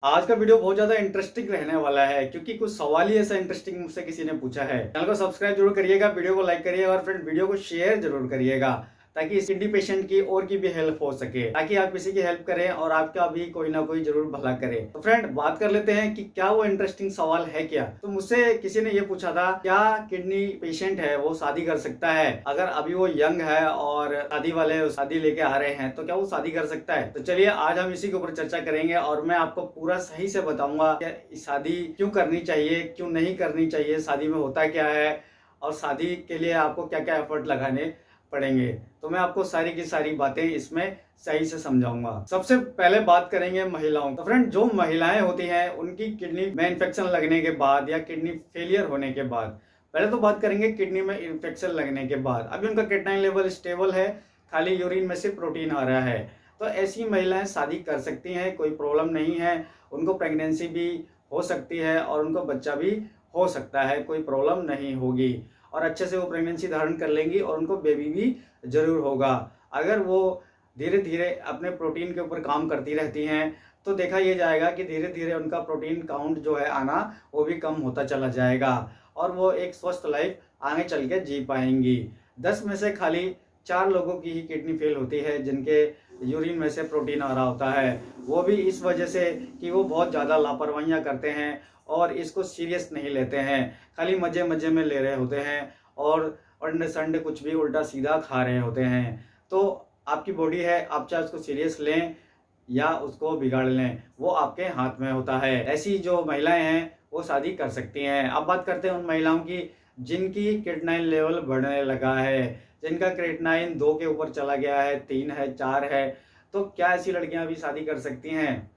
आज का वीडियो बहुत ज्यादा इंटरेस्टिंग रहने वाला है क्योंकि कुछ सवाल ही ऐसा इंटरेस्टिंग मुझसे किसी ने पूछा है। चैनल को सब्सक्राइब जरूर करिएगा, वीडियो को लाइक करिएगा और फ्रेंड वीडियो को शेयर जरूर करिएगा ताकि इस किडनी पेशेंट की और की भी हेल्प हो सके, ताकि आप किसी की हेल्प करें और आपका भी कोई ना कोई जरूर भला करे। तो फ्रेंड बात कर लेते हैं कि क्या वो इंटरेस्टिंग सवाल है क्या। तो मुझसे किसी ने ये पूछा था, क्या किडनी पेशेंट है वो शादी कर सकता है? अगर अभी वो यंग है और शादी वाले शादी लेके आ रहे हैं तो क्या वो शादी कर सकता है? तो चलिए आज हम इसी के ऊपर चर्चा करेंगे और मैं आपको पूरा सही से बताऊंगा कि शादी क्यों करनी चाहिए, क्यों नहीं करनी चाहिए, शादी में होता क्या है और शादी के लिए आपको क्या क्या एफर्ट लगाने पड़ेंगे। तो मैं आपको सारी की सारी बातें इसमें सही से समझाऊंगा। सबसे पहले बात करेंगे महिलाओं। तो फ्रेंड जो महिलाएं होती हैं उनकी किडनी में इन्फेक्शन लगने के बाद या किडनी फेलियर होने के बाद, पहले तो बात करेंगे किडनी में इन्फेक्शन लगने के बाद अभी उनका क्रिएटिनिन लेवल स्टेबल है, खाली यूरिन में से प्रोटीन आ रहा है, तो ऐसी महिलाएं शादी कर सकती हैं, कोई प्रॉब्लम नहीं है। उनको प्रेगनेंसी भी हो सकती है और उनको बच्चा भी हो सकता है, कोई प्रॉब्लम नहीं होगी और अच्छे से वो प्रेगनेंसी धारण कर लेंगी और उनको बेबी भी जरूर होगा। अगर वो धीरे धीरे अपने प्रोटीन के ऊपर काम करती रहती हैं तो देखा ये जाएगा कि धीरे धीरे उनका प्रोटीन काउंट जो है आना वो भी कम होता चला जाएगा और वो एक स्वस्थ लाइफ आगे चल के जी पाएंगी। 10 में से खाली 4 लोगों की ही किडनी फेल होती है जिनके यूरिन में से प्रोटीन आ रहा होता है, वो भी इस वजह से कि वो बहुत ज़्यादा लापरवाहियाँ करते हैं और इसको सीरियस नहीं लेते हैं, खाली मजे मजे में ले रहे होते हैं और अंडे संडे कुछ भी उल्टा सीधा खा रहे होते हैं। तो आपकी बॉडी है, आप चाहे उसको सीरियस लें या उसको बिगाड़ लें, वो आपके हाथ में होता है। ऐसी जो महिलाएं हैं वो शादी कर सकती हैं। अब बात करते हैं उन महिलाओं की जिनकी क्रिएटिनिन लेवल बढ़ने लगा है, जिनका क्रिएटिनिन 2 के ऊपर चला गया है, 3 है, 4 है, तो क्या ऐसी लड़कियां भी शादी कर सकती हैं?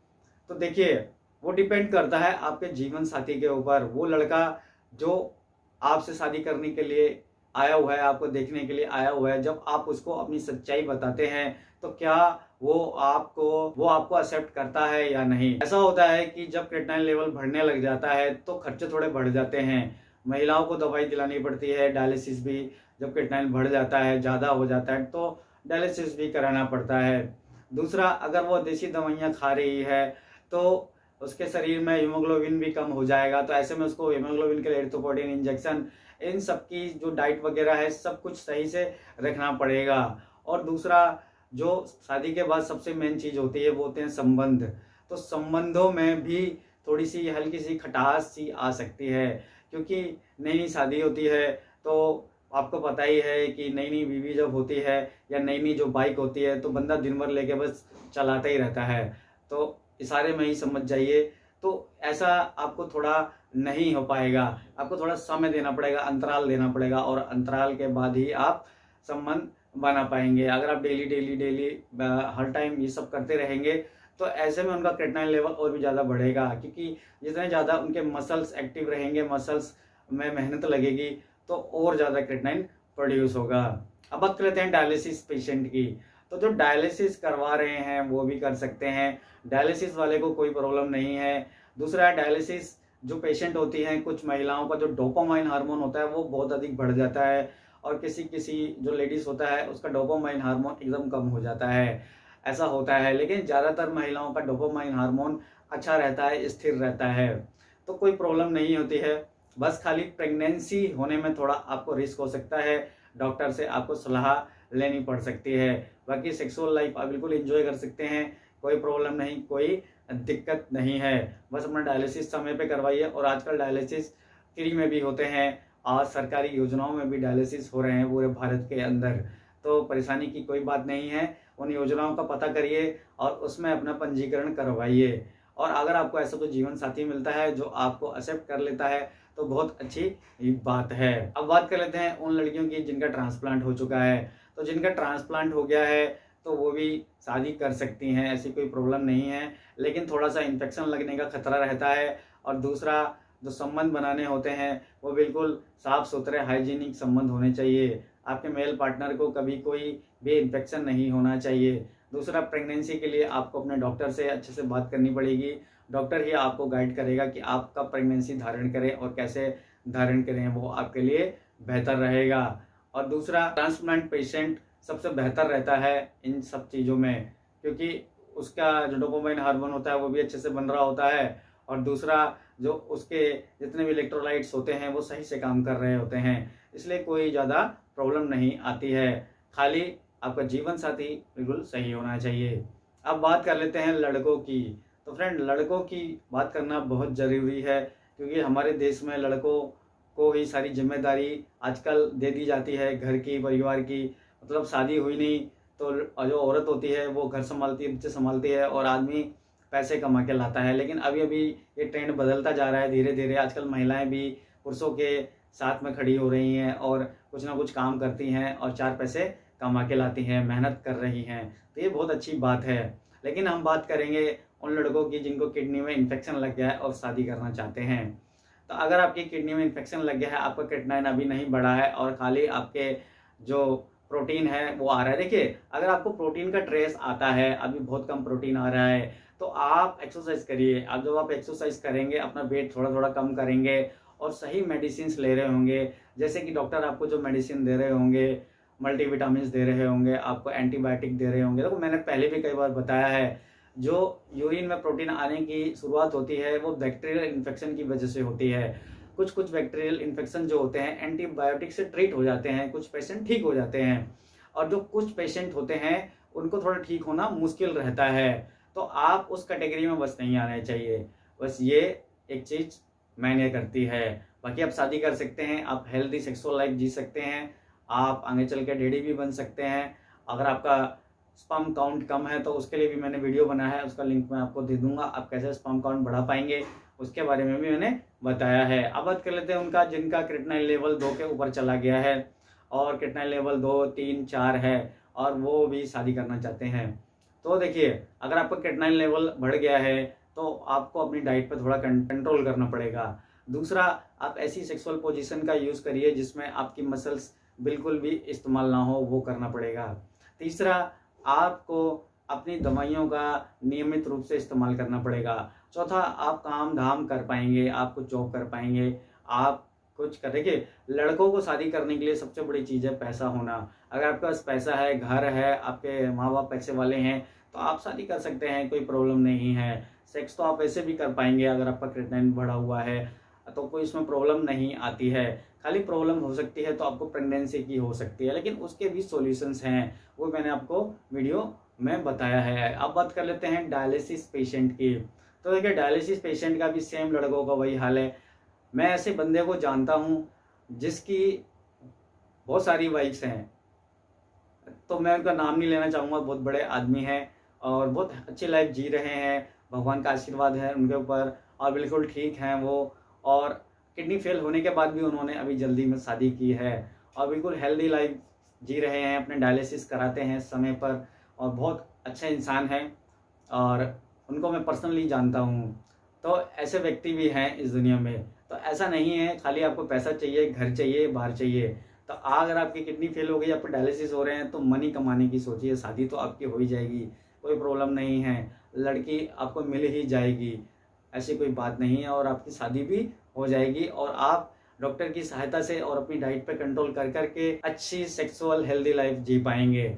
तो देखिए वो डिपेंड करता है आपके जीवन साथी के ऊपर। वो लड़का जो आपसे शादी करने के लिए आया हुआ है, आपको देखने के लिए आया हुआ है, जब आप उसको अपनी सच्चाई बताते हैं तो क्या वो आपको एक्सेप्ट करता है या नहीं। ऐसा होता है कि जब क्रिएटिनिन लेवल बढ़ने लग जाता है तो खर्चे थोड़े बढ़ जाते हैं, महिलाओं को दवाई दिलानी पड़ती है, डायलिसिस भी, जब क्रिएटिनिन बढ़ जाता है, ज़्यादा हो जाता है तो डायलिसिस भी कराना पड़ता है। दूसरा, अगर वो देसी दवाइयाँ खा रही है तो उसके शरीर में हीमोग्लोबिन भी कम हो जाएगा, तो ऐसे में उसको हीमोग्लोबिन के लिए एरिथ्रोपोएटिन इंजेक्शन, इन सब की जो डाइट वगैरह है सब कुछ सही से रखना पड़ेगा। और दूसरा, जो शादी के बाद सबसे मेन चीज़ होती है वो होते हैं संबंध। तो संबंधों में भी थोड़ी सी हल्की सी खटास सी आ सकती है क्योंकि नई नई शादी होती है तो आपको पता ही है कि नई नई बीवी जब होती है या नई नई जो बाइक होती है तो बंदा दिन भर लेके बस चलाता ही रहता है, तो इशारे में ही समझ जाइए। तो ऐसा आपको थोड़ा नहीं हो पाएगा, आपको थोड़ा समय देना पड़ेगा, अंतराल देना पड़ेगा और अंतराल के बाद ही आप संबंध बना पाएंगे। अगर आप डेली डेली डेली हर टाइम ये सब करते रहेंगे तो ऐसे में उनका क्रिएटिनिन लेवल और भी ज़्यादा बढ़ेगा क्योंकि जितने ज़्यादा उनके मसल्स एक्टिव रहेंगे, मसल्स में मेहनत लगेगी तो और ज़्यादा क्रिएटिनिन प्रोड्यूस होगा। अब बात कर लेते हैं डायलिसिस पेशेंट की। तो जो डायलिसिस करवा रहे हैं वो भी कर सकते हैं, डायलिसिस वाले को कोई प्रॉब्लम नहीं है। दूसरा, डायलिसिस जो पेशेंट होती हैं, कुछ महिलाओं का जो डोपामाइन हार्मोन होता है वो बहुत अधिक बढ़ जाता है और किसी किसी जो लेडीज होता है उसका डोपामाइन हार्मोन एकदम कम हो जाता है, ऐसा होता है। लेकिन ज़्यादातर महिलाओं का डोपामाइन हार्मोन अच्छा रहता है, स्थिर रहता है, तो कोई प्रॉब्लम नहीं होती है। बस खाली प्रेगनेंसी होने में थोड़ा आपको रिस्क हो सकता है, डॉक्टर से आपको सलाह लेनी पड़ सकती है। बाकी सेक्सुअल लाइफ आप बिल्कुल एंजॉय कर सकते हैं, कोई प्रॉब्लम नहीं, कोई दिक्कत नहीं है। बस अपना डायलिसिस समय पे करवाइए और आजकल डायलिसिस फ्री में भी होते हैं, आज सरकारी योजनाओं में भी डायलिसिस हो रहे हैं पूरे भारत के अंदर, तो परेशानी की कोई बात नहीं है। उन योजनाओं का पता करिए और उसमें अपना पंजीकरण करवाइए और अगर आपको ऐसा कोई जीवन साथी मिलता है जो आपको एक्सेप्ट कर लेता है तो बहुत अच्छी बात है। अब बात कर लेते हैं उन लड़कियों की जिनका ट्रांसप्लांट हो चुका है। तो जिनका ट्रांसप्लांट हो गया है तो वो भी शादी कर सकती हैं, ऐसी कोई प्रॉब्लम नहीं है, लेकिन थोड़ा सा इन्फेक्शन लगने का खतरा रहता है। और दूसरा, जो संबंध बनाने होते हैं वो बिल्कुल साफ सुथरे हाइजीनिक संबंध होने चाहिए, आपके मेल पार्टनर को कभी कोई भी इन्फेक्शन नहीं होना चाहिए। दूसरा, प्रेगनेंसी के लिए आपको अपने डॉक्टर से अच्छे से बात करनी पड़ेगी, डॉक्टर ही आपको गाइड करेगा कि आप कब प्रेगनेंसी धारण करें और कैसे धारण करें, वो आपके लिए बेहतर रहेगा। और दूसरा, ट्रांसप्लांट पेशेंट सबसे बेहतर रहता है इन सब चीज़ों में क्योंकि उसका जो डोपामाइन हार्मोन होता है वो भी अच्छे से बन रहा होता है, और दूसरा जो उसके जितने भी इलेक्ट्रोलाइट्स होते हैं वो सही से काम कर रहे होते हैं, इसलिए कोई ज़्यादा प्रॉब्लम नहीं आती है। खाली आपका जीवन साथी बिल्कुल सही होना चाहिए। अब बात कर लेते हैं लड़कों की। तो फ्रेंड, लड़कों की बात करना बहुत ज़रूरी है, क्योंकि हमारे देश में लड़कों को ही सारी जिम्मेदारी आजकल दे दी जाती है, घर की, परिवार की। मतलब शादी हुई नहीं तो जो औरत होती है वो घर संभालती है, बच्चे संभालती है, और आदमी पैसे कमा के लाता है। लेकिन अभी अभी ये ट्रेंड बदलता जा रहा है धीरे धीरे। आजकल महिलाएं भी पुरुषों के साथ में खड़ी हो रही हैं और कुछ ना कुछ काम करती हैं और 4 पैसे कमा के लाती हैं, मेहनत कर रही हैं। तो ये बहुत अच्छी बात है। लेकिन हम बात करेंगे उन लड़कों की जिनको किडनी में इन्फेक्शन लग गया है और शादी करना चाहते हैं। तो अगर आपकी किडनी में इन्फेक्शन लग गया है, आपका क्रिएटिनिन अभी नहीं बढ़ा है और खाली आपके जो प्रोटीन है वो आ रहा है। देखिए, अगर आपको प्रोटीन का ट्रेस आता है, अभी बहुत कम प्रोटीन आ रहा है, तो आप एक्सरसाइज करिए। अब जब आप एक्सरसाइज करेंगे, अपना वेट थोड़ा थोड़ा कम करेंगे और सही मेडिसिन ले रहे होंगे, जैसे कि डॉक्टर आपको जो मेडिसिन दे रहे होंगे, मल्टीविटामिन दे रहे होंगे, आपको एंटीबायोटिक दे रहे होंगे। तो मैंने पहले भी कई बार बताया है, जो यूरिन में प्रोटीन आने की शुरुआत होती है वो बैक्टीरियल इन्फेक्शन की वजह से होती है। कुछ बैक्टीरियल इन्फेक्शन जो होते हैं एंटीबायोटिक से ट्रीट हो जाते हैं, कुछ पेशेंट ठीक हो जाते हैं, और जो कुछ पेशेंट होते हैं उनको थोड़ा ठीक होना मुश्किल रहता है। तो आप उस कैटेगरी में बस नहीं आना चाहिए। बस ये एक चीज़ मैंने करती है। बाकी आप शादी कर सकते हैं, आप हेल्दी सेक्सुअल लाइफ जी सकते हैं, आप आगे चल के डैडी भी बन सकते हैं। अगर आपका स्पर्म काउंट कम है तो उसके लिए भी मैंने वीडियो बनाया है, उसका लिंक मैं आपको दे दूंगा। आप कैसे स्पर्म काउंट बढ़ा पाएंगे उसके बारे में भी मैंने बताया है। अब बात कर लेते हैं उनका जिनका क्रिएटिनिन लेवल 2 के ऊपर चला गया है और क्रिएटिनिन लेवल 2, 3, 4 है और वो भी शादी करना चाहते हैं। तो देखिए, अगर आपका क्रिएटिनिन लेवल बढ़ गया है तो आपको अपनी डाइट पर थोड़ा कंट्रोल करना पड़ेगा। दूसरा, आप ऐसी सेक्सुअल पोजीशन का यूज़ करिए जिसमें आपकी मसल्स बिल्कुल भी इस्तेमाल ना हो, वो करना पड़ेगा। तीसरा, आपको अपनी दवाइयों का नियमित रूप से इस्तेमाल करना पड़ेगा। चौथा, आप काम धाम कर पाएंगे, आप कुछ जॉब कर पाएंगे, आप कुछ करेंगे। लड़कों को शादी करने के लिए सबसे बड़ी चीज़ है पैसा होना। अगर आपके पास पैसा है, घर है, आपके माँ बाप पैसे वाले हैं, तो आप शादी कर सकते हैं, कोई प्रॉब्लम नहीं है। सेक्स तो आप ऐसे भी कर पाएंगे अगर आपका क्रिएटिनिन बढ़ा हुआ है, तो कोई इसमें प्रॉब्लम नहीं आती है। खाली प्रॉब्लम हो सकती है तो आपको प्रेगनेंसी की हो सकती है, लेकिन उसके भी सॉल्यूशंस हैं, वो मैंने आपको वीडियो में बताया है। अब बात कर लेते हैं डायलिसिस पेशेंट की। तो देखिए, डायलिसिस पेशेंट का भी सेम लड़कों का वही हाल है। मैं ऐसे बंदे को जानता हूँ जिसकी बहुत सारी वाइफ्स हैं, तो मैं उनका नाम नहीं लेना चाहूँगा, बहुत बड़े आदमी हैं और बहुत अच्छी लाइफ जी रहे हैं, भगवान का आशीर्वाद है उनके ऊपर और बिल्कुल ठीक हैं वो। और किडनी फेल होने के बाद भी उन्होंने अभी जल्दी में शादी की है और बिल्कुल हेल्दी लाइफ जी रहे हैं, अपने डायलिसिस कराते हैं समय पर और बहुत अच्छे इंसान हैं और उनको मैं पर्सनली जानता हूँ। तो ऐसे व्यक्ति भी हैं इस दुनिया में। तो ऐसा नहीं है खाली आपको पैसा चाहिए, घर चाहिए, बाहर चाहिए। तो अगर आपकी किडनी फेल हो गई, आप डायलिसिस हो रहे हैं, तो मनी कमाने की सोचिए, शादी तो आपकी हो ही जाएगी, कोई प्रॉब्लम नहीं है, लड़की आपको मिल ही जाएगी, ऐसी कोई बात नहीं है, और आपकी शादी भी हो जाएगी और आप डॉक्टर की सहायता से और अपनी डाइट पे कंट्रोल कर करके अच्छी सेक्सुअल हेल्दी लाइफ जी पाएंगे।